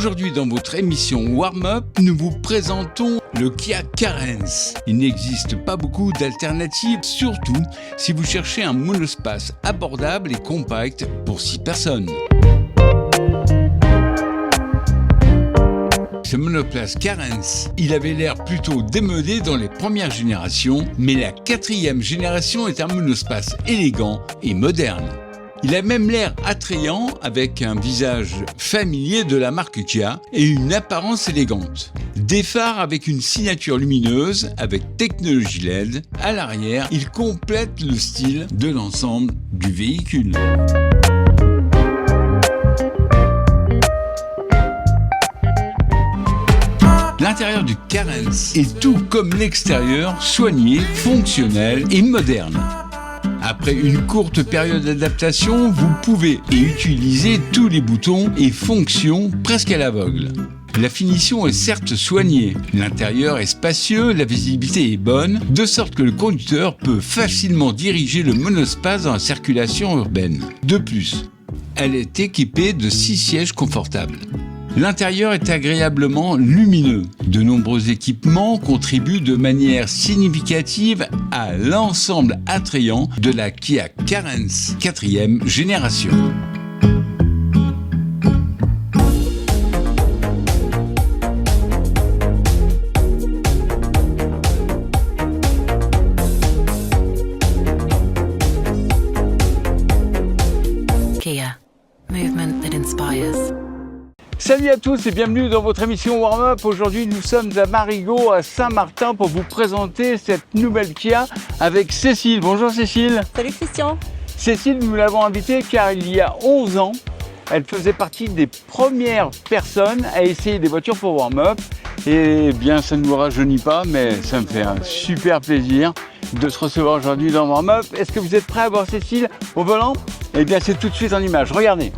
Aujourd'hui, dans votre émission Warm Up, nous vous présentons le Kia Carens. Il n'existe pas beaucoup d'alternatives, surtout si vous cherchez un monospace abordable et compact pour 6 personnes. Ce monoplace Carens, il avait l'air plutôt démodé dans les premières générations, mais la 4e génération est un monospace élégant et moderne. Il a même l'air attrayant avec un visage familier de la marque Kia et une apparence élégante. Des phares avec une signature lumineuse avec technologie LED. À l'arrière, il complète le style de l'ensemble du véhicule. L'intérieur du Carens est tout comme l'extérieur, soigné, fonctionnel et moderne. Après une courte période d'adaptation, vous pouvez utiliser tous les boutons et fonctions presque à l'aveugle. La finition est certes soignée, l'intérieur est spacieux, la visibilité est bonne, de sorte que le conducteur peut facilement diriger le monospace dans la circulation urbaine. De plus, elle est équipée de 6 sièges confortables. L'intérieur est agréablement lumineux. De nombreux équipements contribuent de manière significative à l'ensemble attrayant de la Kia Carens 4e génération. Kia, movement that inspires. Salut à tous et bienvenue dans votre émission Warm Up. Aujourd'hui, nous sommes à Marigot, à Saint-Martin, pour vous présenter cette nouvelle Kia avec Cécile. Bonjour Cécile. Salut Christian. Cécile, nous l'avons invitée car il y a 11 ans, elle faisait partie des premières personnes à essayer des voitures pour Warm Up. Et bien, ça ne nous rajeunit pas, mais ça me fait un super plaisir de se recevoir aujourd'hui dans Warm Up. Est-ce que vous êtes prêts à voir Cécile au volant? Eh bien, c'est tout de suite en image. Regardez.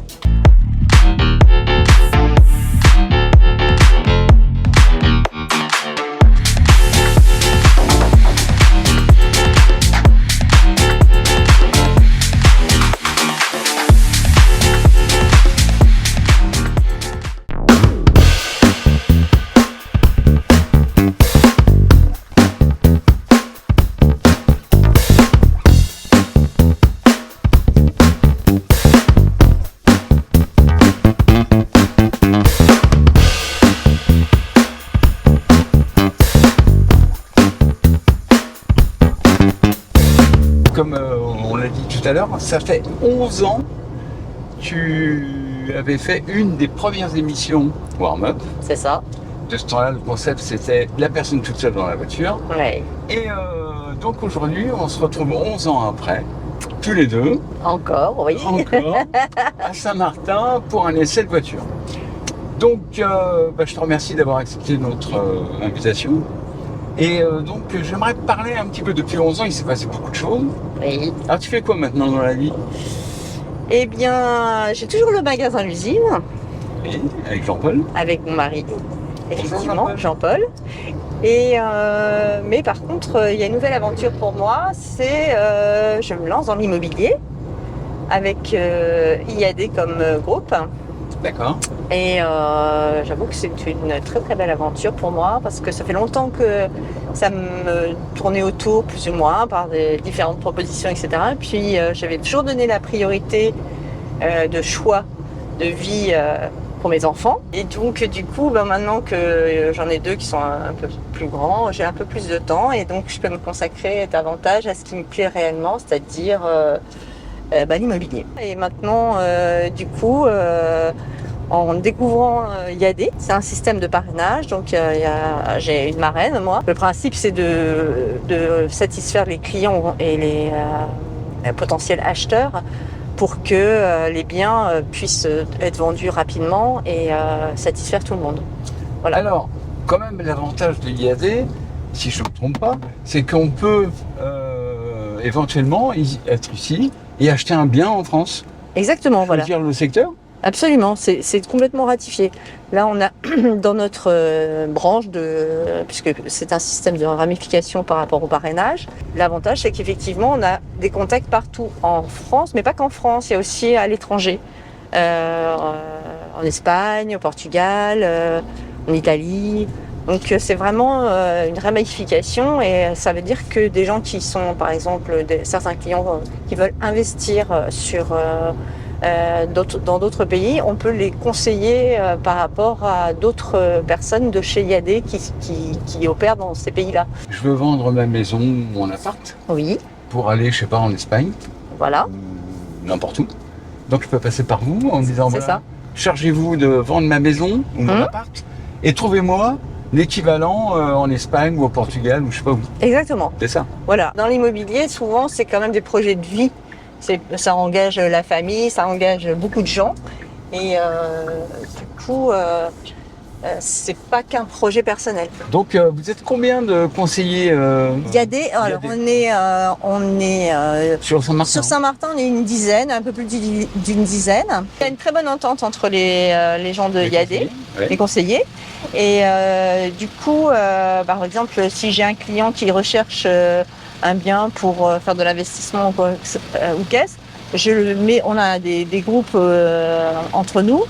Comme on l'a dit tout à l'heure, ça fait 11 ans que tu avais fait une des premières émissions Warm Up. C'est ça. De ce temps-là, le concept, c'était la personne toute seule dans la voiture. Ouais. Et donc aujourd'hui, on se retrouve 11 ans après, tous les deux. Encore, oui. Encore, à Saint-Martin pour un essai de voiture. Donc, je te remercie d'avoir accepté notre invitation. Et donc, j'aimerais te parler un petit peu. Depuis 11 ans, il s'est passé beaucoup de choses. Oui. Alors, tu fais quoi maintenant dans la vie? Eh bien, j'ai toujours le magasin l'usine. Oui, avec Jean-Paul. Avec mon mari. Effectivement, Jean-Paul. Jean-Paul. Et mais par contre, il y a une nouvelle aventure pour moi. C'est je me lance dans l'immobilier avec IAD comme groupe. D'accord. Et j'avoue que c'est une très très belle aventure pour moi parce que ça fait longtemps que ça me tournait autour plus ou moins par des différentes propositions, etc. Et puis j'avais toujours donné la priorité de choix de vie pour mes enfants. Et donc du coup, maintenant que j'en ai 2 qui sont un peu plus grands, j'ai un peu plus de temps et donc je peux me consacrer davantage à ce qui me plaît réellement, c'est-à-dire l'immobilier. Et maintenant, du coup, en découvrant IAD, c'est un système de parrainage, donc j'ai une marraine, moi. Le principe, c'est de satisfaire les clients et les potentiels acheteurs pour que les biens puissent être vendus rapidement et satisfaire tout le monde. Voilà. Alors, quand même, l'avantage de l'IAD, si je ne me trompe pas, c'est qu'on peut éventuellement être ici et acheter un bien en France. Exactement, voilà. Choisir le secteur. Absolument, c'est complètement ratifié. Là, on a dans notre branche, puisque c'est un système de ramification par rapport au parrainage, l'avantage, c'est qu'effectivement, on a des contacts partout en France, mais pas qu'en France, il y a aussi à l'étranger. en Espagne, au Portugal, en Italie. Donc c'est vraiment une ramification et ça veut dire que des gens qui sont, par exemple, certains clients qui veulent investir dans d'autres pays, on peut les conseiller par rapport à d'autres personnes de chez IAD qui opèrent dans ces pays-là. Je veux vendre ma maison ou mon appart Oui, pour aller, je sais pas, en Espagne, voilà, ou n'importe où. Donc je peux passer par vous en me disant, c'est voilà, ça. chargez-vous de vendre ma maison ou mon appart et trouvez-moi l'équivalent en Espagne ou au Portugal ou je sais pas où. Exactement. C'est ça. Voilà. Dans l'immobilier, souvent, c'est quand même des projets de vie. Ça engage la famille, ça engage beaucoup de gens. Et du coup, c'est pas qu'un projet personnel. Donc vous êtes combien de conseillers IAD, alors on est sur Saint-Martin? sur Saint-Martin, on est une dizaine, un peu plus d'une dizaine. Il y a une très bonne entente entre les gens de IAD, les conseillers. Et du coup, par exemple, si j'ai un client qui recherche un bien pour faire de l'investissement ou qu'est-ce, on a des groupes entre nous.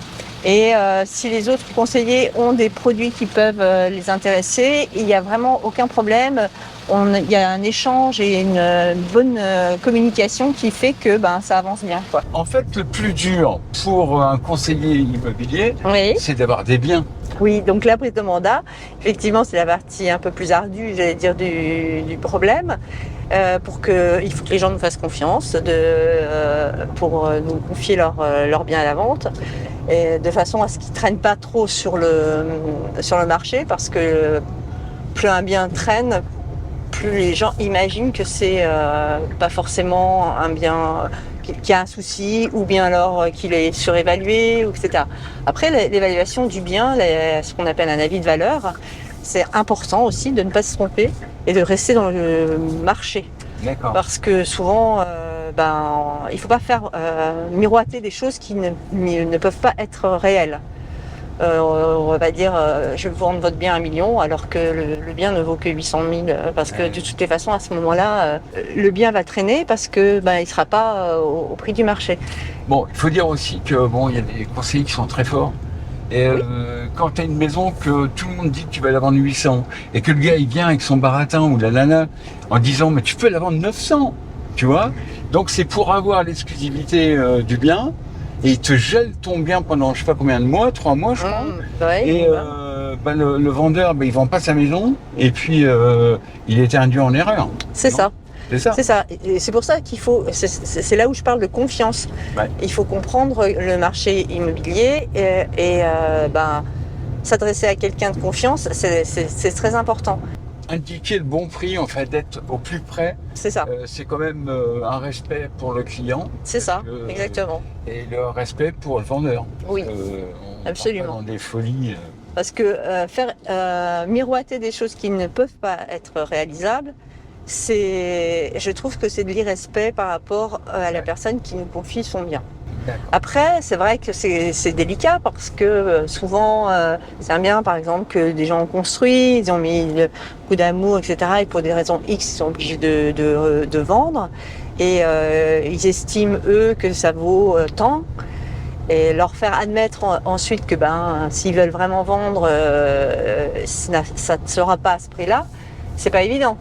Et si les autres conseillers ont des produits qui peuvent les intéresser, il n'y a vraiment aucun problème. Il y a un échange et une bonne communication qui fait que ça avance bien, quoi. En fait, le plus dur pour un conseiller immobilier, Oui. c'est d'avoir des biens. Oui, donc la prise de mandat, effectivement, c'est la partie un peu plus ardue, j'allais dire, du problème. Il faut que les gens nous fassent confiance pour nous confier leurs biens à la vente, et de façon à ce qu'ils ne traînent pas trop sur le marché, parce que plus un bien traîne, plus les gens imaginent que c'est pas forcément un bien qui a un souci, ou bien alors qu'il est surévalué, etc. Après, l'évaluation du bien, ce qu'on appelle un avis de valeur, c'est important aussi de ne pas se tromper et de rester dans le marché. D'accord. Parce que souvent, il ne faut pas faire miroiter des choses qui ne peuvent pas être réelles. On va dire, je vais vous vendre votre bien à 1 million, alors que le bien ne vaut que 800 000, parce que de toutes les façons, à ce moment-là, le bien va traîner parce que il ne sera pas au prix du marché. Bon, il faut dire aussi que il y a des conseillers qui sont très forts. Et quand tu as une maison que tout le monde dit que tu vas la vendre 800 et que le gars il vient avec son baratin ou la nana en disant mais tu peux la vendre 900, tu vois. Donc c'est pour avoir l'exclusivité du bien. Et il te gèle ton bien pendant je sais pas combien de mois, 3 mois je crois. Ouais, et le vendeur, il vend pas sa maison et puis il est induit en erreur. c'est ça. C'est ça. C'est ça. Et c'est pour ça qu'il faut. C'est là où je parle de confiance. Ouais. Il faut comprendre le marché immobilier et s'adresser à quelqu'un de confiance, c'est très important. Indiquer le bon prix, en fait, d'être au plus près, C'est ça. c'est quand même un respect pour le client. C'est ça. Exactement. Et le respect pour le vendeur. Oui. On Absolument. part pas dans des folies. Parce que faire miroiter des choses qui ne peuvent pas être réalisables, je trouve que c'est de l'irrespect par rapport à la personne qui nous confie son bien. D'accord. Après, c'est vrai que c'est délicat parce que souvent, c'est un bien, par exemple, que des gens ont construit, ils ont mis beaucoup d'amour, etc. Et pour des raisons X, ils sont obligés de vendre. Et ils estiment, eux, que ça vaut tant. Et leur faire admettre ensuite que s'ils veulent vraiment vendre, ça ne sera pas à ce prix-là, c'est pas évident.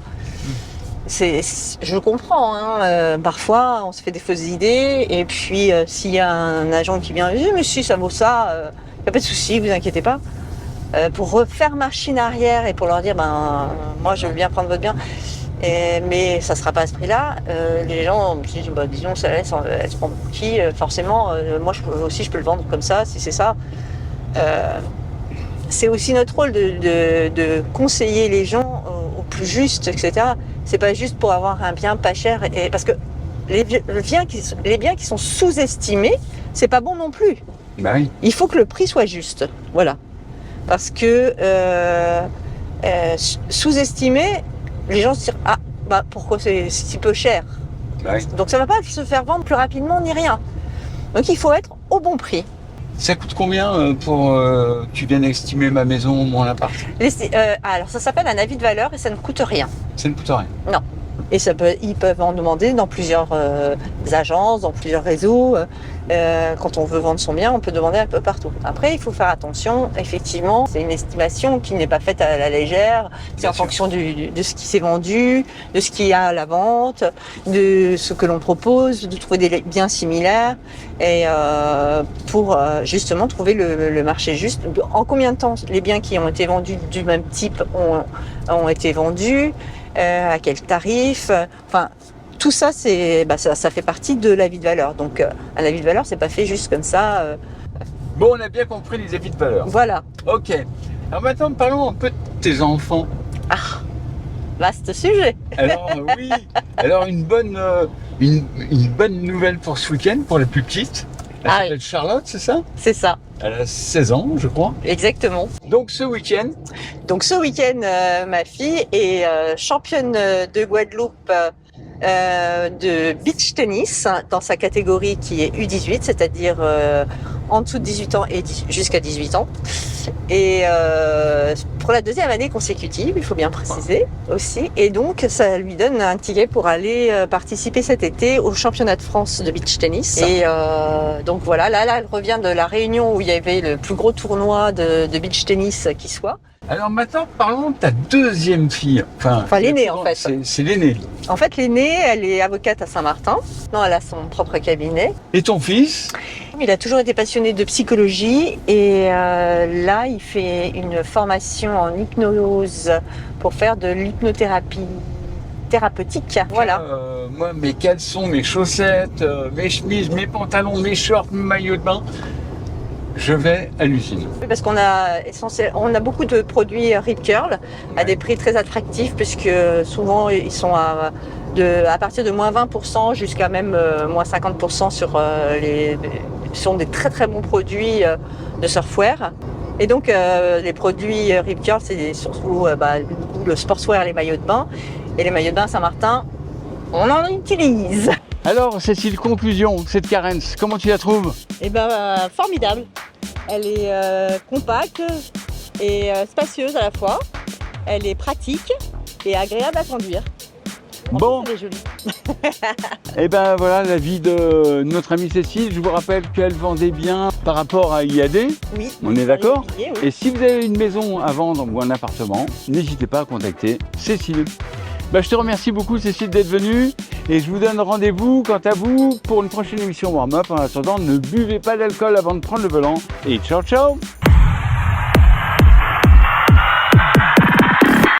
Je comprends, parfois on se fait des fausses idées et puis s'il y a un agent qui vient dire mais si ça vaut ça, il n'y a pas de souci, vous inquiétez pas. Pour refaire machine arrière et pour leur dire moi je veux bien prendre votre bien, mais ça ne sera pas à ce prix-là, les gens me disent disons ça elle se prend pour qui, forcément moi je peux le vendre comme ça si c'est ça. C'est aussi notre rôle de conseiller les gens au plus juste, etc. C'est pas juste pour avoir un bien pas cher, parce que les biens qui sont sous-estimés, c'est pas bon non plus. Bah oui. Il faut que le prix soit juste, voilà. Parce que sous-estimé, les gens se disent pourquoi c'est si peu cher. Bah oui. Donc ça va pas se faire vendre plus rapidement ni rien. Donc il faut être au bon prix. Ça coûte combien pour tu viens d'estimer ma maison, mon appart? Alors ça s'appelle un avis de valeur et ça ne coûte rien. Ça ne coûte rien. Non. Et ils peuvent en demander dans plusieurs agences, dans plusieurs réseaux. Quand on veut vendre son bien, on peut demander un peu partout. Après, il faut faire attention. Effectivement, c'est une estimation qui n'est pas faite à la légère. C'est en fonction de ce qui s'est vendu, de ce qu'il y a à la vente, de ce que l'on propose, de trouver des biens similaires et pour justement trouver le marché juste. En combien de temps les biens qui ont été vendus du même type ont été vendus, à quel tarif, enfin tout ça, ça fait partie de l'avis de valeur. Donc un avis de valeur, c'est pas fait juste comme ça. Bon, on a bien compris les avis de valeur. Voilà. Ok. Alors maintenant, parlons un peu de tes enfants. Ah, vaste sujet. Alors oui, alors une bonne nouvelle pour ce week-end, pour la plus petite. Elle s'appelle Charlotte, c'est ça? C'est ça. Elle a 16 ans, je crois. Exactement. Donc ce week-end, ma fille est championne de Guadeloupe de beach tennis dans sa catégorie qui est U18, c'est-à-dire en dessous de 18 ans et jusqu'à 18 ans. Et pour la deuxième année consécutive, il faut bien préciser aussi. Et donc, ça lui donne un ticket pour aller participer cet été au championnat de France de beach tennis. Et donc voilà, là, elle revient de la Réunion où il y avait le plus gros tournoi de beach tennis qui soit. alors maintenant, parlons de ta deuxième fille. Enfin l'aînée en fait. C'est l'aînée. En fait, l'aînée, elle est avocate à Saint-Martin. Non, elle a son propre cabinet. Et ton fils? Il a toujours été passionné de psychologie et là, il fait une formation en hypnose pour faire de l'hypnothérapie thérapeutique. Voilà. Moi, mes caleçons, mes chaussettes, mes chemises, mes pantalons, mes shorts, mes maillots de bain, je vais à l'usine. Oui, parce qu'on a beaucoup de produits Rip Curl à des prix très attractifs puisque souvent ils sont à partir de moins 20% jusqu'à même moins 50% ce sont des très très bons produits de surfwear. Et donc les produits Rip Curl, c'est surtout le sportswear, les maillots de bain. Et les maillots de bain Saint-Martin, on en utilise. Alors Cécile, conclusion, cette carence, comment tu la trouves? Eh ben formidable. Elle est compacte et spacieuse à la fois. Elle est pratique et agréable à conduire. Bon, elle est jolie. et ben voilà l'avis de notre amie Cécile. Je vous rappelle qu'elle vendait bien par rapport à IAD. Oui. On est d'accord? Oui. Et si vous avez une maison à vendre ou un appartement, n'hésitez pas à contacter Cécile. Je te remercie beaucoup Cécile d'être venue et je vous donne rendez-vous quant à vous pour une prochaine émission warm-up. En attendant, ne buvez pas d'alcool avant de prendre le volant et ciao ciao!